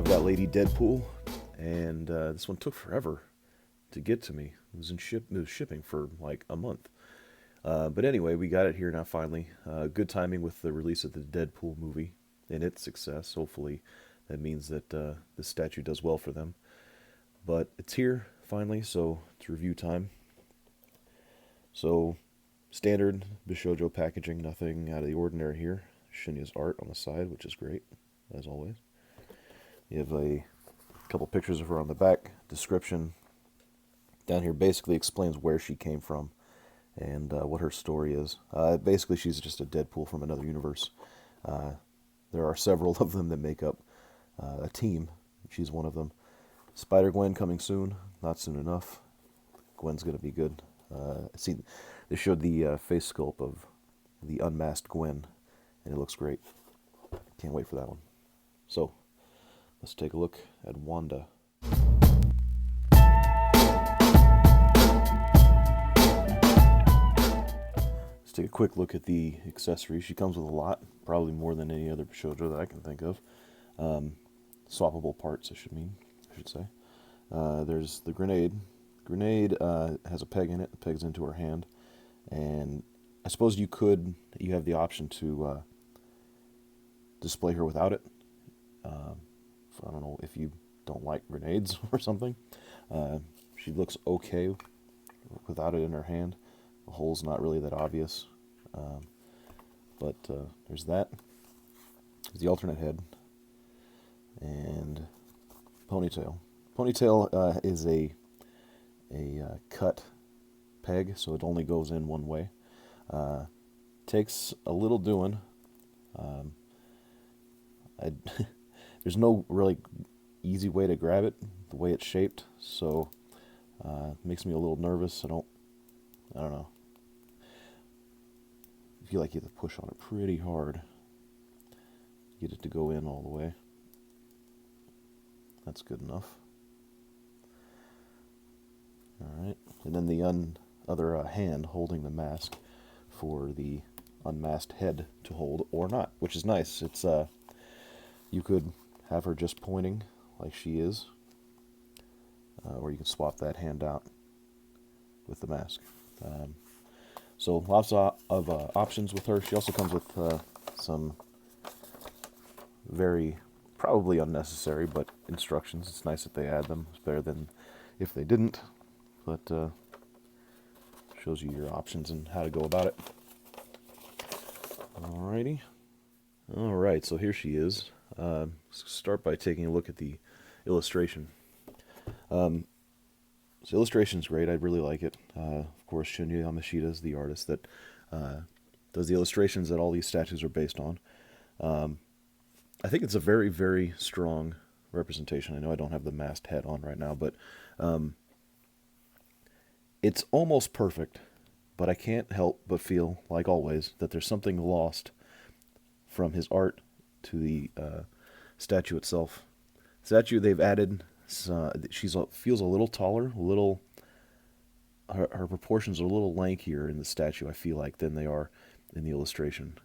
I've got Lady Deadpool, and this one took forever to get to me. It was shipping for like a month. But anyway, we got it here now finally. Good timing with the release of the Deadpool movie and its success. Hopefully, that means that this statue does well for them. But it's here finally, so it's review time. So, standard Bishoujo packaging, nothing out of the ordinary here. Shinya's art on the side, which is great, as always. You have a couple pictures of her on the back. Description down here basically explains where she came from and what her story is. Basically, she's just a Deadpool from another universe. There are several of them that make up a team. She's one of them. Spider-Gwen coming soon. Not soon enough. Gwen's going to be good. See, they showed the face sculpt of the unmasked Gwen, and it looks great. Can't wait for that one. So, let's take a look at Wanda. Let's take a quick look at the accessories. She comes with a lot, probably more than any other Bishoujo that I can think of. Swappable parts, I should say. There's the grenade. Grenade has a peg in it. The peg's into her hand, and I suppose you have the option to display her without it. I don't know if you don't like grenades or something. She looks okay without it in her hand. The hole's not really that obvious. But there's that. There's the alternate head. And ponytail. Ponytail is a cut peg, so it only goes in one way. Takes a little doing. There's no really easy way to grab it, the way it's shaped, so it makes me a little nervous. I don't know. I feel like you have to push on it pretty hard to get it to go in all the way. That's good enough. Alright, and then the other hand holding the mask for the unmasked head to hold, or not, which is nice. It's you could have her just pointing like she is, or you can swap that hand out with the mask. So lots of options with her. She also comes with some very probably unnecessary but instructions. It's nice that they add them. It's better than if they didn't, but shows you your options and how to go about it. Alrighty. Alright, so here she is. Let's start by taking a look at the illustration. So illustration's great. I really like it. Of course, Shinya Yamashita is the artist that does the illustrations that all these statues are based on. I think it's a very, very strong representation. I know I don't have the masked head on right now, but it's almost perfect. But I can't help but feel, like always, that there's something lost from his art to the statue itself. Statue, they've added, feels a little taller, her proportions are a little lankier in the statue, I feel like, than they are in the illustration.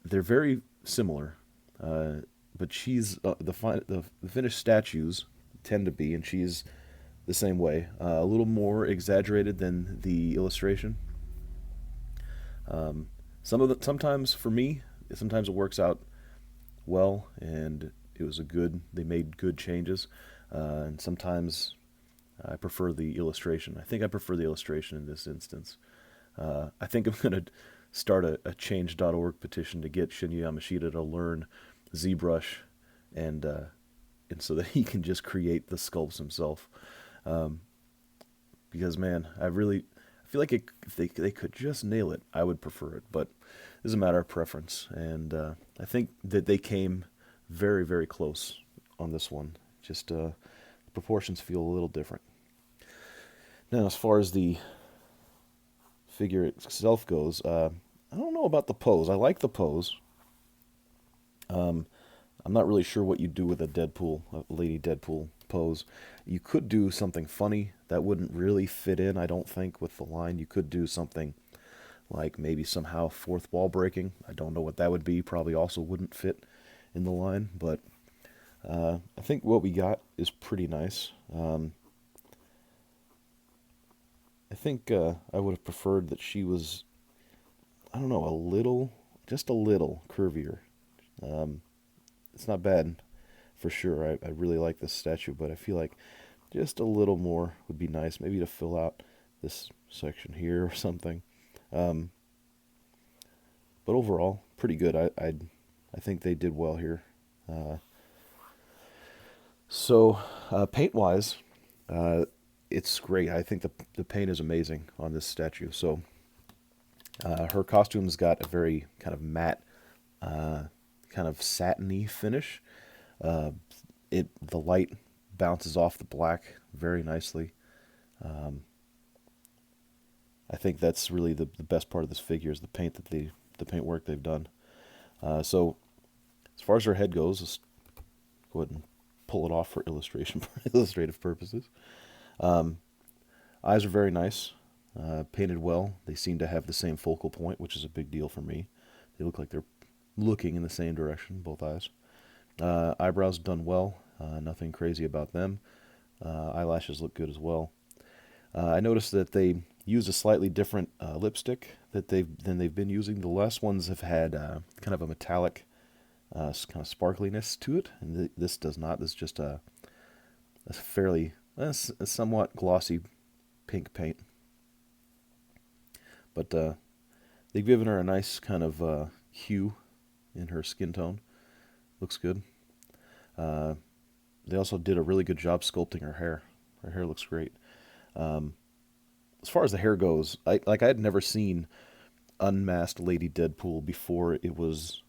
They're very similar, but she's, the finished statues tend to be, and she's the same way, a little more exaggerated than the illustration. Sometimes for me, sometimes it works out well, and they made good changes, and sometimes I prefer the illustration. I think I prefer the illustration in this instance. I think I'm going to start a change.org petition to get Shinya Yamashita to learn ZBrush, and so that he can just create the sculpts himself. Because, man, I feel like if they could just nail it, I would prefer it. But it's a matter of preference, and I think that they came very, very close on this one. Just the proportions feel a little different. Now, as far as the figure itself goes, I don't know about the pose. I like the pose. I'm not really sure what you do with a Lady Deadpool pose. You could do something funny that wouldn't really fit in, I don't think, with the line. You could do something like maybe somehow fourth wall breaking. I don't know what that would be. Probably also wouldn't fit in the line, but I think what we got is pretty nice. I think I would have preferred that she was, I don't know, just a little curvier. Um, it's not bad for sure. I really like this statue, but I feel like just a little more would be nice. Maybe to fill out this section here or something. Um, but overall, pretty good. I think they did well here. Uh, so paint wise, uh, it's great. I think the paint is amazing on this statue. So her costume's got a very kind of matte, uh, kind of satiny finish. Uh, the light bounces off the black very nicely. Um, I think that's really the best part of this figure is the paint work they've done. So as far as her head goes, let's go ahead and pull it off for illustration illustrative purposes. Um, Eyes are very nice, painted well. They seem to have the same focal point, which is a big deal for me. They look like they're looking in the same direction, both eyes. Eyebrows done well, nothing crazy about them. Eyelashes look good as well. I noticed that they use a slightly different lipstick than they've been using. The last ones have had kind of a metallic, kind of sparkliness to it, and this does not. This is just a fairly, a somewhat glossy pink paint. But they've given her a nice kind of hue in her skin tone. Looks good. Uh, they also did a really good job sculpting her hair. Her hair looks great. Um, as far as the hair goes, I had never seen unmasked Lady Deadpool before it was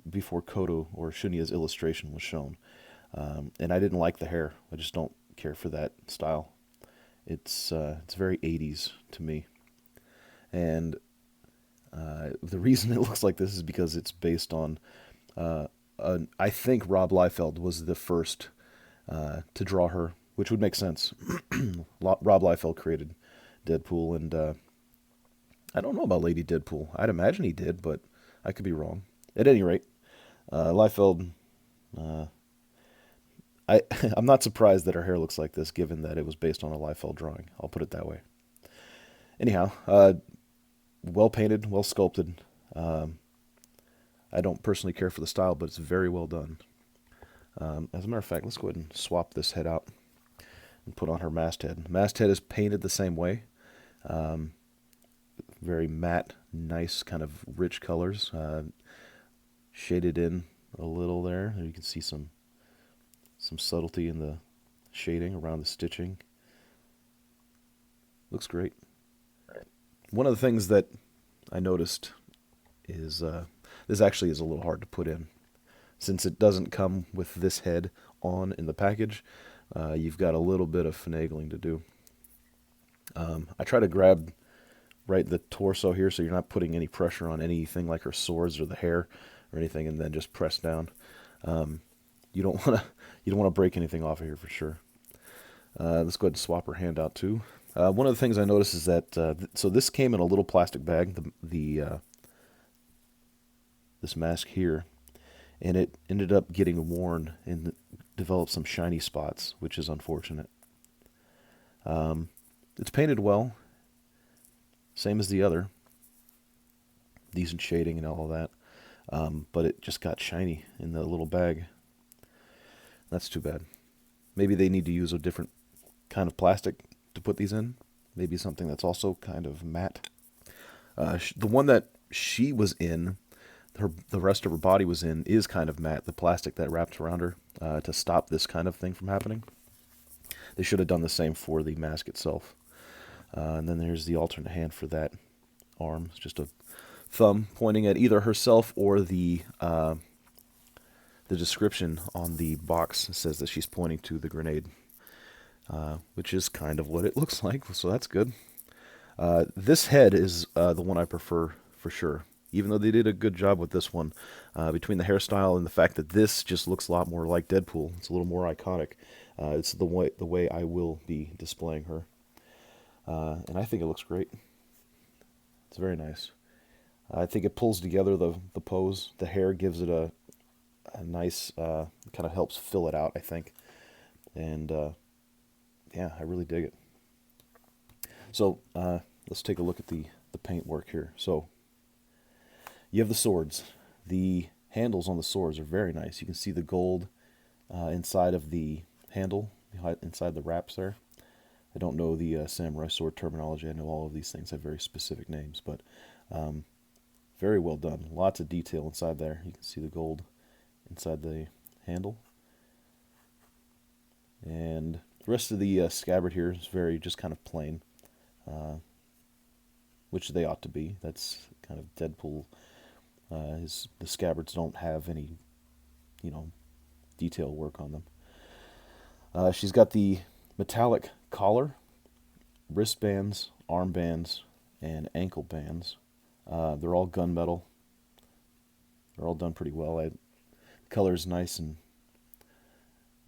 before Koto or Shunya's illustration was shown, and I didn't like the hair. I just don't care for that style. It's very 80s to me, and the reason it looks like this is because it's based on. I think Rob Liefeld was the first to draw her, which would make sense. Rob Liefeld created Deadpool, and I don't know about Lady Deadpool. I'd imagine he did, but I could be wrong. At any rate, Liefeld. Uh, I'm not surprised that her hair looks like this, given that it was based on a Liefeld drawing. I'll put it that way. Anyhow, well painted, well sculpted. Um, I don't personally care for the style, but it's very well done. As a matter of fact, let's go ahead and swap this head out and put on her masthead. Masthead is painted the same way. Um, Very matte, nice, kind of rich colors. Shaded in a little there. You can see some subtlety in the shading around the stitching. Looks great. One of the things that I noticed is this actually is a little hard to put in. Since it doesn't come with this head on in the package, you've got a little bit of finagling to do. I try to grab right the torso here so you're not putting any pressure on anything like her swords or the hair or anything, and then just press down. You don't want to break anything off of here for sure. Let's go ahead and swap her hand out too. One of the things I noticed is that so this came in a little plastic bag, this mask here, and it ended up getting worn and developed some shiny spots, which is unfortunate. It's painted well, same as the other, decent shading and all of that, but it just got shiny in the little bag. That's too bad. Maybe they need to use a different kind of plastic to put these in. Maybe something that's also kind of matte. The one that she was in, the rest of her body was in, is kind of matte. The plastic that wrapped around her to stop this kind of thing from happening. They should have done the same for the mask itself. And then there's the alternate hand for that arm. It's just a thumb pointing at either herself or the description on the box says that she's pointing to the grenade, which is kind of what it looks like, so that's good. This head is the one I prefer for sure, even though they did a good job with this one. Between the hairstyle and the fact that this just looks a lot more like Deadpool, it's a little more iconic. It's the way I will be displaying her, and I think it looks great. It's very nice. I think it pulls together the pose. The hair gives it a nice, kind of helps fill it out, I think. And yeah, I really dig it. So let's take a look at the paint work here. So you have the swords. The handles on the swords are very nice. You can see the gold inside of the handle, inside the wraps there. I don't know the samurai sword terminology. I know all of these things have very specific names, but very well done. Lots of detail inside there. You can see the gold inside the handle. And the rest of the scabbard here is very just kind of plain, which they ought to be. That's kind of Deadpool. The scabbards don't have any, detail work on them. She's got the metallic collar, wristbands, armbands, and ankle bands. They're all gunmetal. They're all done pretty well. The color is nice and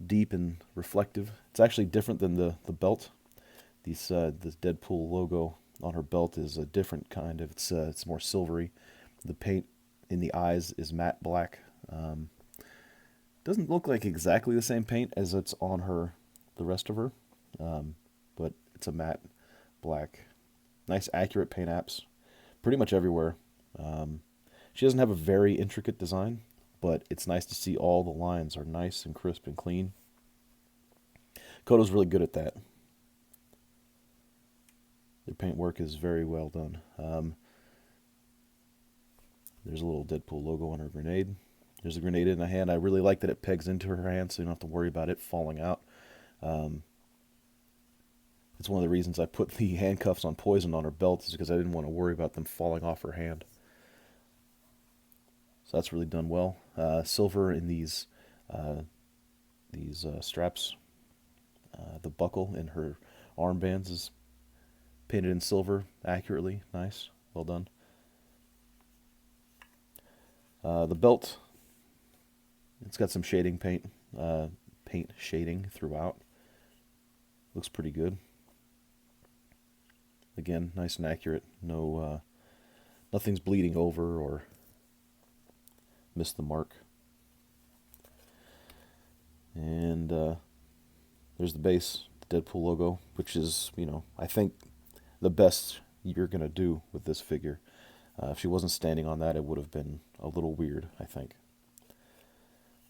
deep and reflective. It's actually different than the belt. This Deadpool logo on her belt is a different kind of. It's more silvery. The paint in the eyes is matte black. Doesn't look like exactly the same paint as it's on her, the rest of her, but it's a matte black. Nice accurate paint apps, pretty much everywhere. She doesn't have a very intricate design, but it's nice to see all the lines are nice and crisp and clean. Koto's really good at that. Their paint work is very well done. There's a little Deadpool logo on her grenade. There's a grenade in the hand. I really like that it pegs into her hand, so you don't have to worry about it falling out. It's one of the reasons I put the handcuffs on Poison on her belt, is because I didn't want to worry about them falling off her hand. So that's really done well. Silver in these straps. The buckle in her armbands is painted in silver accurately. Nice. Well done. The belt, it's got some shading paint shading throughout. Looks pretty good. Again, nice and accurate. No, nothing's bleeding over or missed the mark. And there's the base, the Deadpool logo, which is, I think the best you're gonna do with this figure. If she wasn't standing on that, it would have been a little weird, I think.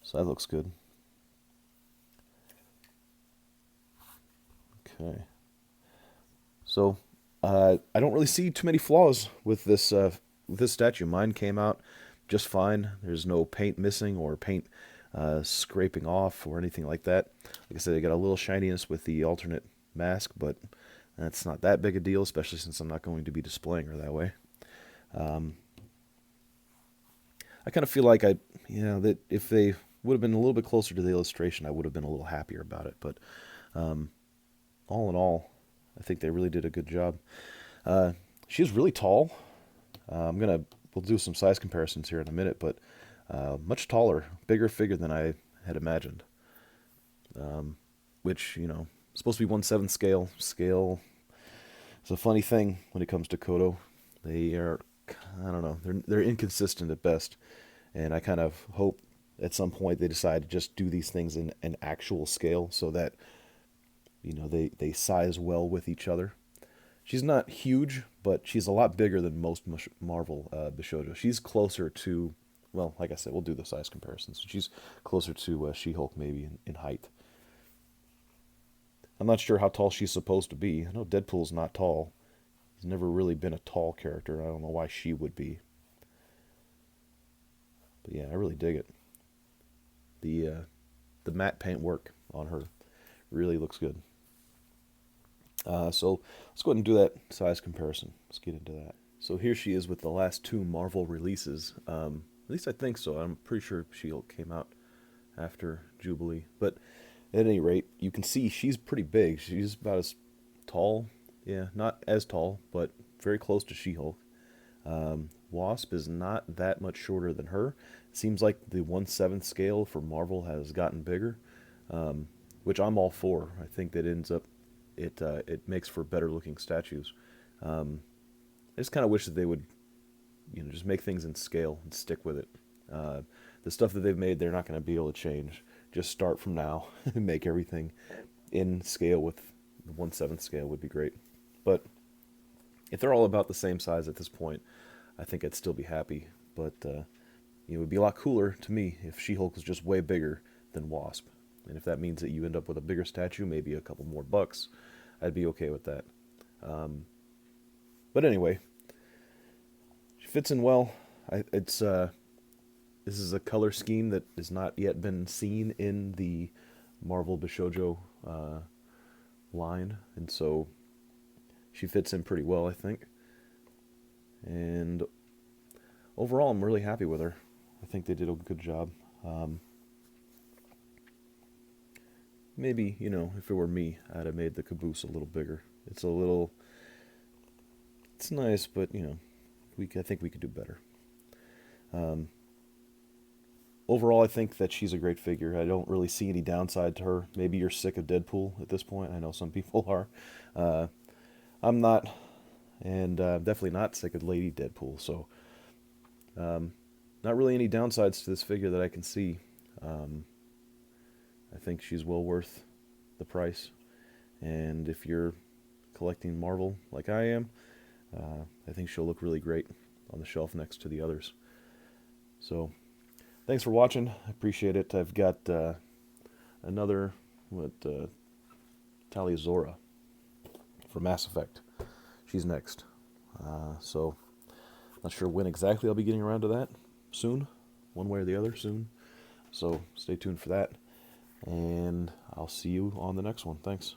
So that looks good. Okay. So I don't really see too many flaws with this statue. Mine came out just fine. There's no paint missing or paint scraping off or anything like that. Like I said, I got a little shininess with the alternate mask, but that's not that big a deal, especially since I'm not going to be displaying her that way. I kind of feel like that if they would have been a little bit closer to the illustration, I would have been a little happier about it. But all in all, I think they really did a good job. She's really tall. We'll do some size comparisons here in a minute, but much taller, bigger figure than I had imagined. Which, supposed to be 1/7 scale. Scale is a funny thing when it comes to Koto. They are, I don't know, they're inconsistent at best. And I kind of hope at some point they decide to just do these things in an actual scale so that, they size well with each other. She's not huge, but she's a lot bigger than most Marvel Bishoujo. She's closer to, well, like I said, we'll do the size comparisons. She's closer to She-Hulk maybe in height. I'm not sure how tall she's supposed to be. I know Deadpool's not tall. He's never really been a tall character. I don't know why she would be. But yeah, I really dig it. The matte paint work on her really looks good. So let's go ahead and do that size comparison. Let's get into that. So here she is with the last two Marvel releases. At least I think so. I'm pretty sure She-Hulk came out after Jubilee. But at any rate, you can see she's pretty big. She's about as tall. Yeah, not as tall, but very close to She-Hulk. Wasp is not that much shorter than her. It seems like the 1/7 scale for Marvel has gotten bigger, which I'm all for. I think that ends up it makes for better looking statues. I just kind of wish that they would, just make things in scale and stick with it. the stuff that they've made, they're not going to be able to change. Just start from now and make everything in scale with the 1/7 scale would be great. But if they're all about the same size at this point, I think I'd still be happy. But it would be a lot cooler to me if She-Hulk was just way bigger than Wasp. And if that means that you end up with a bigger statue, maybe a couple more bucks, I'd be okay with that. But anyway, she fits in well. This is a color scheme that has not yet been seen in the Marvel Bishoujo line, and so she fits in pretty well, I think. And overall, I'm really happy with her. I think they did a good job. Maybe, if it were me, I'd have made the caboose a little bigger. It's nice, but, I think we could do better. Overall, I think that she's a great figure. I don't really see any downside to her. Maybe you're sick of Deadpool at this point. I know some people are. I'm not, and definitely not sick of Lady Deadpool. So, not really any downsides to this figure that I can see. I think she's well worth the price. And if you're collecting Marvel like I am, I think she'll look really great on the shelf next to the others. So, thanks for watching. I appreciate it. I've got another Talia Zora for Mass Effect. She's next. So, not sure when exactly I'll be getting around to that. Soon. One way or the other, soon. So, stay tuned for that. And I'll see you on the next one. Thanks.